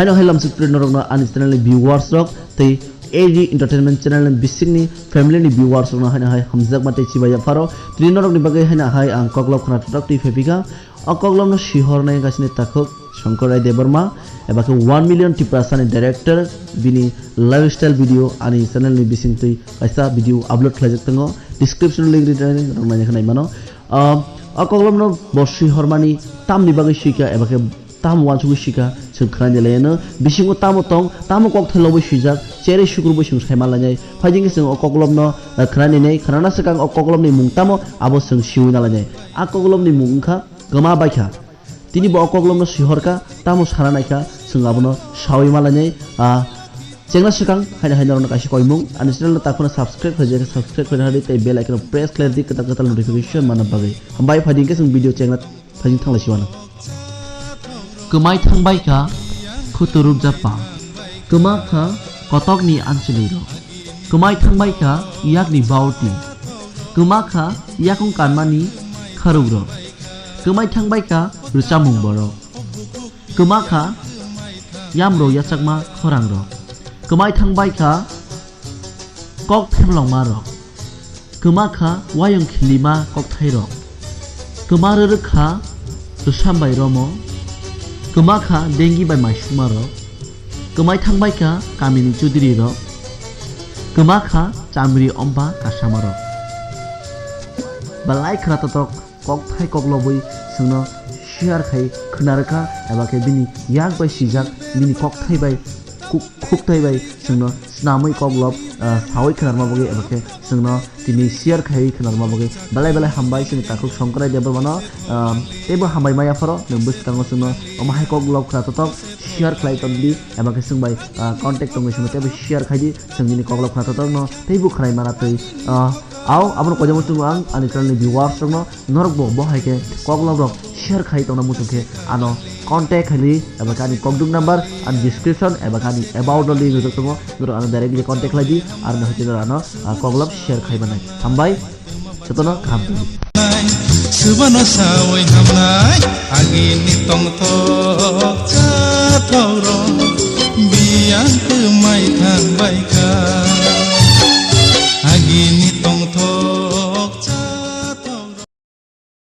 haino hailam siprin norokno ani channel ni viewers rok tei AD entertainment channel ni bisingni family ni viewers rok haino hai hamjak mate chibaya faro tini norok ni bagai haina hai ang koglop khana tok ti fepika koglop no shihor nai gasini takhok Shonkorai Debarma eba ke 1 million tipasani director bini lifestyle video ani channel ni bising tui kaisa video upload khlajak tango description link ritani rongmani khanai mano koglop no boshi hormani tamni bagai shika eba ke tam wansugu shika sengkhran jelena bisingo tamo tong tamo kok thelobo shijak chere shukurbo sing saimalanyai phajing sing koglop no khrani nei khrana sakang koglop ni mung tamo abo sing shiuna lanyai koglop ni mung kha gama baikha tini bo koglop no shihorka tamo saranaika sing abono shawi malanyai chengna sakang haina haina ron kaisi koimung ani channel ta khona subscribe hoje subscribe khona hadi tei bell icon press clear dik kata kata notification mana bagai hambai phading ke sing video chengna phajing thangla siwana kemai thangbai ka khuturup japa kema kha kotok ni anchili ro kemai thangbai ka yak ni bauti kema kha yakung kanmani kharug ro kemai thangbai ka rusamung boro kema kha yamro yachakma khorang ro kemai thangbai ka kok themlong ma ro kema kha wayang khilima kok thai ro kema re kha rusambai romo kema kha dengi bai maisuma ro kemai thangbai ka kamini chudiri ro kema kha chamri omba kasama ro balai khra tok kok thai kok lobui sungno share khai khnarka eba ke bini yak bai sijak bini kok thai bai khuk thai bai sungno snamai kok lob sawai khnarma boge eba ke sungno tini share khai khnarma boge balai balai hambai sing takhuk Shonkorai Debarma ebo hambai maya faro nembus tango sungno omahai kok lob khra tok share khlai tobdi eba ke sungbai contact tong sungno tebe share khai di sungni kok lob khra tok no teibu khrai mara tei aw abon ko jamu tung ang ani channel ni viewers no norok bo hai ke kok lob rok share khai tong na mutu ke ano contact khali eba kani kokdung number and description eba kani about the link jok tongo noro ano directly contact lagi ar na hote ano kok lob share khai banai hambai setono kham tu subano sawai hamnai agini tong to cha thoro biang ke mai thang bai